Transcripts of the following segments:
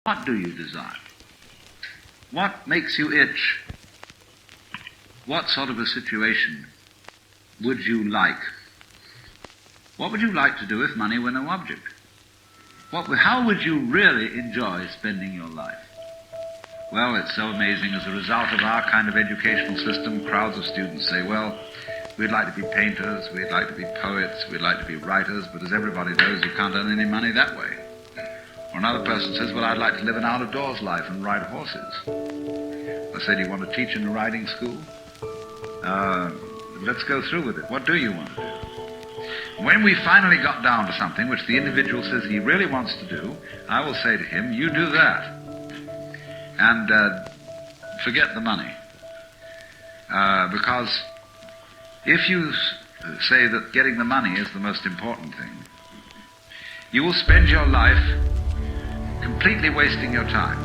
What do you desire? What makes you itch? What sort of a situation would you like? What would you like to do if money were no object? How would you really enjoy spending your life? Well, it's so amazing. As a result of our kind of educational system, crowds of students say, well, we'd like to be painters, we'd like to be poets, we'd like to be writers, but as everybody knows, you can't earn any money that way. Or another person says, well, I'd like to live an out-of-doors life and ride horses. I say, do you want to teach in a riding school? Let's go through with it. What do you want to do? When we finally got down to something which the individual says he really wants to do, I will say to him, you do that. And forget the money. Because if you say that getting the money is the most important thing, you will spend your life completely wasting your time.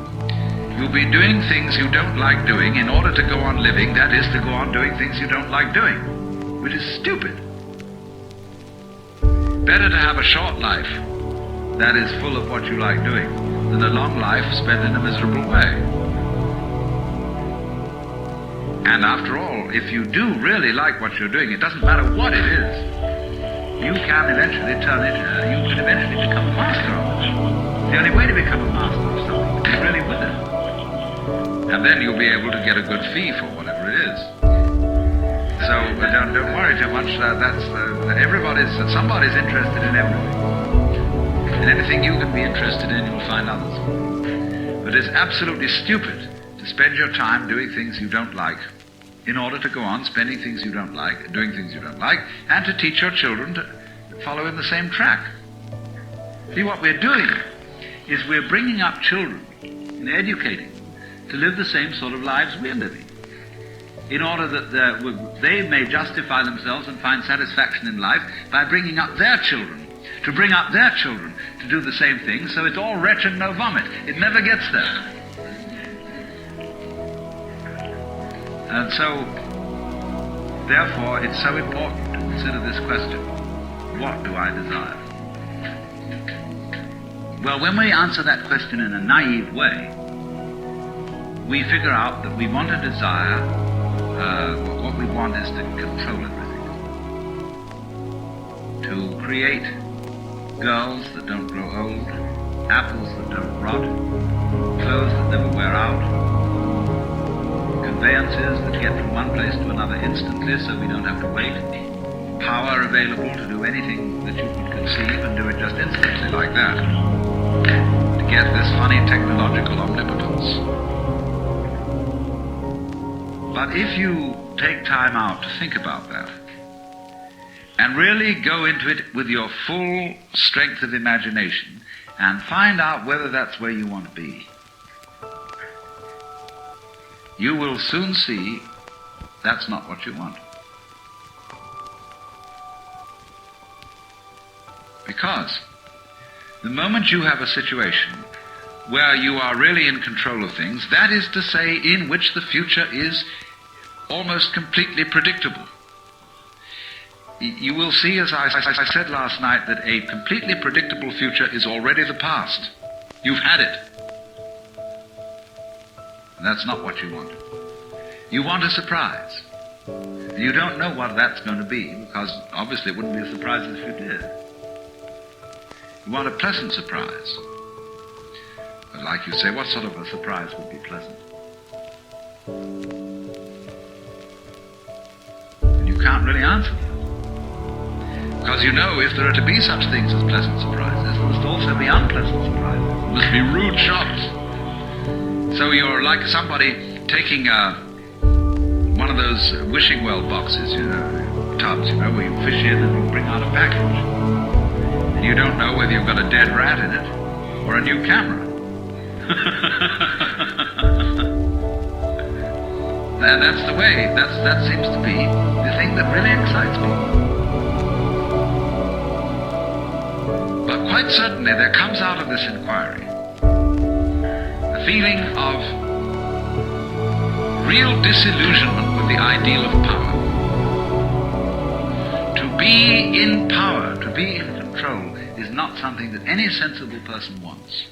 You'll be doing things you don't like doing in order to go on living, that is, to go on doing things you don't like doing, which is stupid. Better to have a short life that is full of what you like doing than a long life spent in a miserable way. And after all, if you do really like what you're doing, it doesn't matter what it is, you can eventually become a master of it. The only way to become a master of something is to be really with it. And then you'll be able to get a good fee for whatever it is. So don't worry too much. Somebody's interested in everything. And anything you can be interested in, you'll find others. But it's absolutely stupid to spend your time doing things you don't like in order to go on spending things you don't like, doing things you don't like, and to teach your children to follow in the same track. See, what we're doing is we're bringing up children and educating to live the same sort of lives we're living, in order that they may justify themselves and find satisfaction in life by bringing up their children, to bring up their children to do the same thing, so it's all wretch and no vomit. It never gets there. And so, therefore, it's so important to consider this question: what do I desire? Well, when we answer that question in a naive way, we figure out that we want to desire, what we want is to control everything. To create girls that don't grow old, apples that don't rot, clothes that never wear out, conveyances that get from one place to another instantly so we don't have to wait, power available to do anything that you could conceive and do it just instantly like that, to get this funny technological omnipotence. But if you take time out to think about that and really go into it with your full strength of imagination and find out whether that's where you want to be, you will soon see that's not what you want. Because the moment you have a situation where you are really in control of things, that is to say, in which the future is almost completely predictable, you will see, as I said last night, that a completely predictable future is already the past. You've had it. And that's not what you want. You want a surprise. You don't know what that's going to be, because obviously it wouldn't be a surprise if you did. You want a pleasant surprise. But like you say, what sort of a surprise would be pleasant? And you can't really answer that. Because you know, if there are to be such things as pleasant surprises, there must also be unpleasant surprises. There must be rude shocks. So you're like somebody taking one of those wishing well boxes, tubs, where you fish in and you bring out a package. And you don't know whether you've got a dead rat in it or a new camera. And that's the way, that seems to be the thing that really excites people. But quite certainly there comes out of this inquiry a feeling of real disillusionment with the ideal of power. To be in power, to be in control, is not something that any sensible person wants.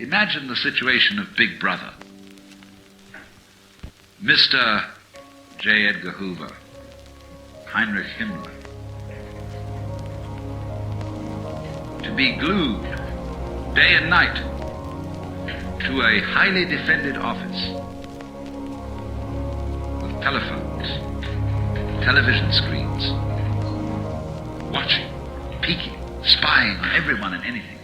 Imagine the situation of Big Brother. Mr. J. Edgar Hoover, Heinrich Himmler, to be glued day and night to a highly defended office with telephones, television screens, watching, peeking, spying on everyone and anything,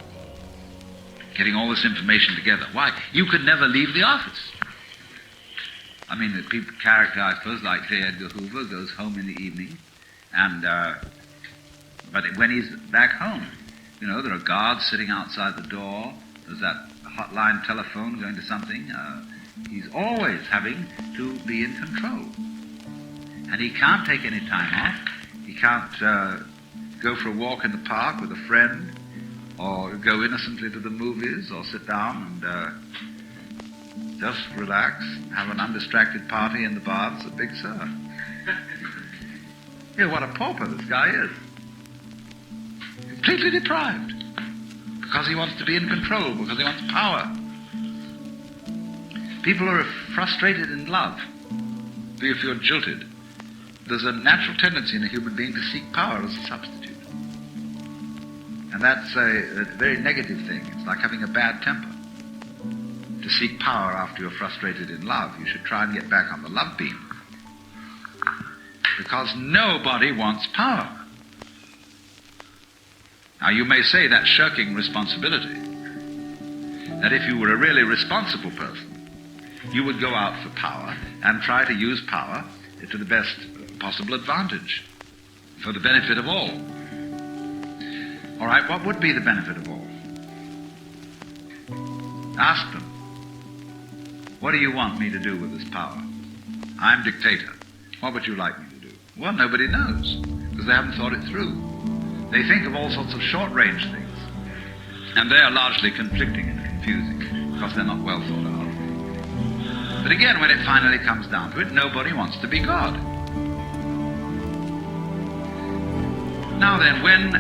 getting all this information together. Why? You could never leave the office. I mean, the character, I suppose, like J. Edgar Hoover, goes home in the evening, and but when he's back home, you know, there are guards sitting outside the door. There's that hotline telephone going to something. He's always having to be in control, and he can't take any time off. He can't go for a walk in the park with a friend, or go innocently to the movies, or sit down and just relax, have an undistracted party in the baths at Big Sur. Yeah, what a pauper this guy is. Completely deprived. Because he wants to be in control, because he wants power. People are frustrated in love. If you're jilted, there's a natural tendency in a human being to seek power as a substitute. And that's a very negative thing. It's like having a bad temper. To seek power after you're frustrated in love, you should try and get back on the love beam. Because nobody wants power. Now you may say that's shirking responsibility. That if you were a really responsible person, you would go out for power and try to use power to the best possible advantage for the benefit of all. All right, what would be the benefit of all? Ask them. What do you want me to do with this power? I'm dictator. What would you like me to do? Well, nobody knows, because they haven't thought it through. They think of all sorts of short-range things, and they are largely conflicting and confusing, because they're not well thought out. But again, when it finally comes down to it, nobody wants to be God. Now then, when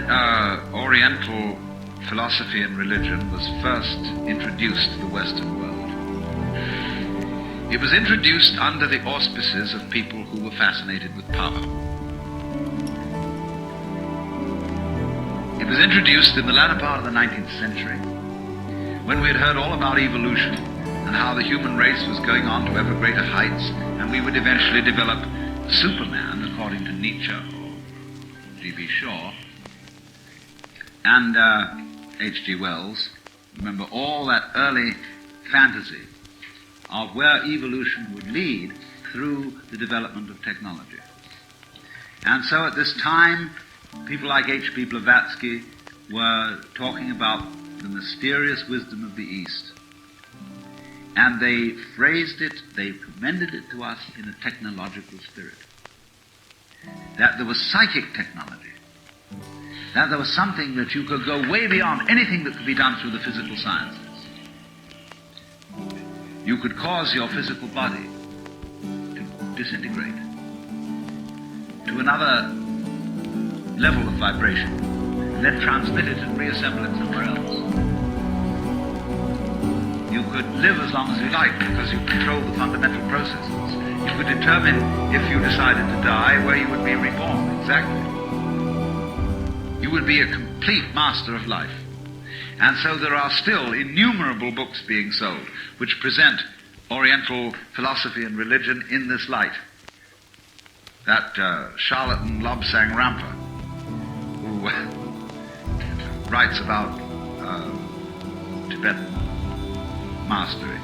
Oriental philosophy and religion was first introduced to the Western world, it was introduced under the auspices of people who were fascinated with power. It was introduced in the latter part of the 19th century, when we had heard all about evolution and how the human race was going on to ever greater heights, and we would eventually develop Superman, according to Nietzsche or G.B. Shaw, and H.G. Wells. Remember all that early fantasy of where evolution would lead through the development of technology. And so at this time, people like H.P. Blavatsky were talking about the mysterious wisdom of the East. And they phrased it, they commended it to us in a technological spirit. That there was psychic technology. That there was something that you could go way beyond anything that could be done through the physical sciences. You could cause your physical body to disintegrate to another level of vibration, and then transmit it and reassemble it somewhere else. You could live as long as you like because you control the fundamental processes. You could determine, if you decided to die, where you would be reborn, exactly. You would be a complete master of life. And so there are still innumerable books being sold which present Oriental philosophy and religion in this light. That charlatan Lobsang Rampa, who writes about Tibetan mastery.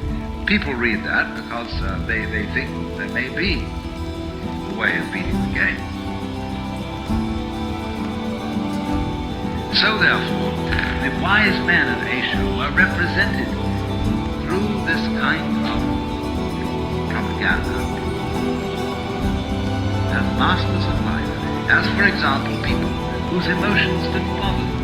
People read that because they think there may be a way of beating the game. So therefore, the wise men of Asia were represented through this kind of propaganda as masters of life, as for example people whose emotions didn't bother them,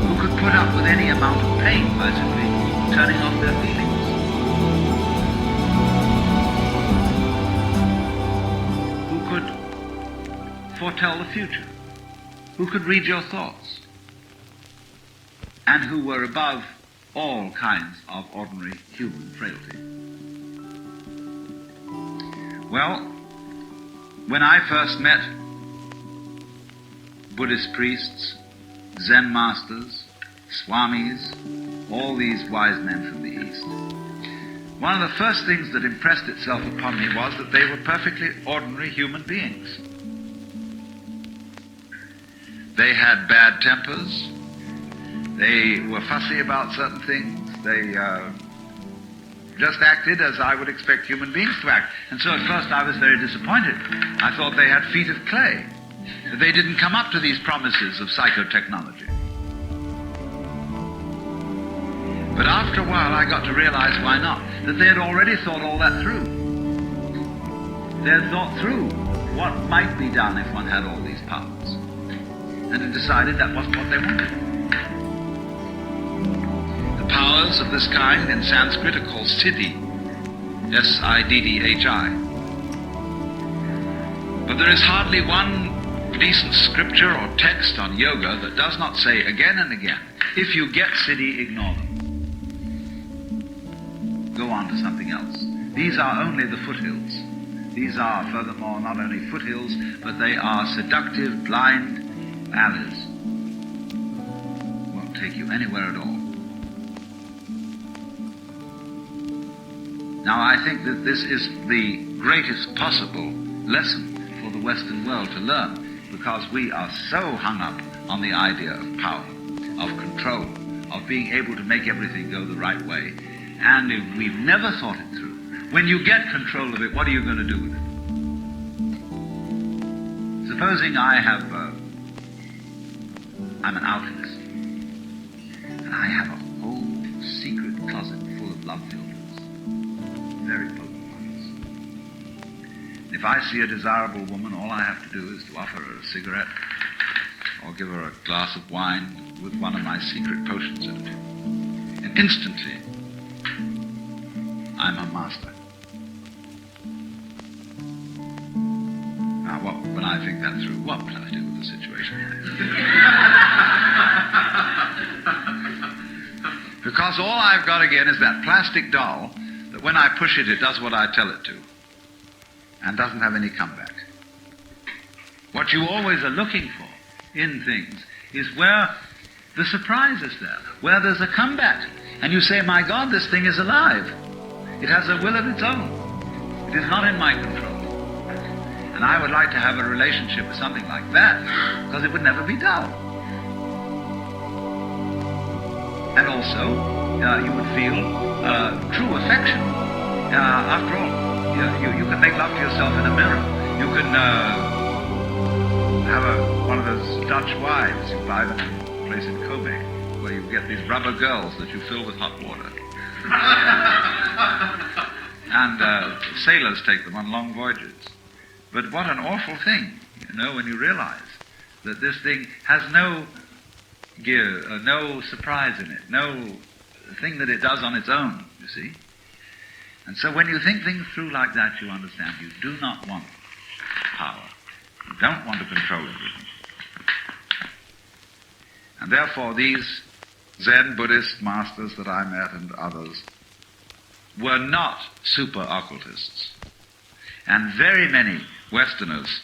who could put up with any amount of pain by simply turning off their feelings. Who could foretell the future, who could read your thoughts, and who were above all kinds of ordinary human frailty. Well, when I first met Buddhist priests, Zen masters, swamis, all these wise men from the East, one of the first things that impressed itself upon me was that they were perfectly ordinary human beings. They had bad tempers. They were fussy about certain things. They just acted as I would expect human beings to act. And so at first I was very disappointed. I thought they had feet of clay, that they didn't come up to these promises of psychotechnology. But after a while I got to realize why not, that they had already thought all that through. They had thought through what might be done if one had all these powers, and had decided that wasn't what they wanted. The powers of this kind in Sanskrit are called siddhi, S-I-D-D-H-I. But there is hardly one decent scripture or text on yoga that does not say again and again, if you get siddhi, ignore them. Go on to something else. These are only the foothills. These are, furthermore, not only foothills, but they are seductive, blind alleys. Won't take you anywhere at all. Now, I think that this is the greatest possible lesson for the Western world to learn, because we are so hung up on the idea of power, of control, of being able to make everything go the right way. And if we've never thought it through, when you get control of it, what are you going to do with it? Supposing I'm an alchemist, and I have a whole secret closet full of love filters, very potent ones. If I see a desirable woman, all I have to do is to offer her a cigarette, or give her a glass of wine with one of my secret potions in it. And instantly, I'm a master. Now, when I think that through, what will I do with the situation? Because all I've got again is that plastic doll that when I push it, it does what I tell it to, and doesn't have any comeback. What you always are looking for in things is where the surprise is there, where there's a comeback, and you say, my God, this thing is alive. It has a will of its own. It is not in my control. And I would like to have a relationship with something like that, because it would never be dull. And also, you would feel true affection. After all, you can make love to yourself in a mirror. You can have one of those Dutch wives. You buy them in a place in Kobe, where you get these rubber girls that you fill with hot water. And sailors take them on long voyages. But what an awful thing, when you realize that this thing has no gear, no surprise in it, no thing that it does on its own, you see. And so when you think things through like that, you understand you do not want power. You don't want to control everything. And therefore these Zen Buddhist masters that I met and others were not super occultists. And very many Westerners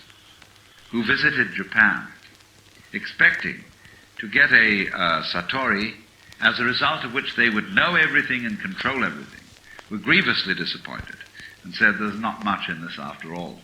who visited Japan expecting to get a satori, as a result of which they would know everything and control everything, were grievously disappointed and said there's not much in this after all.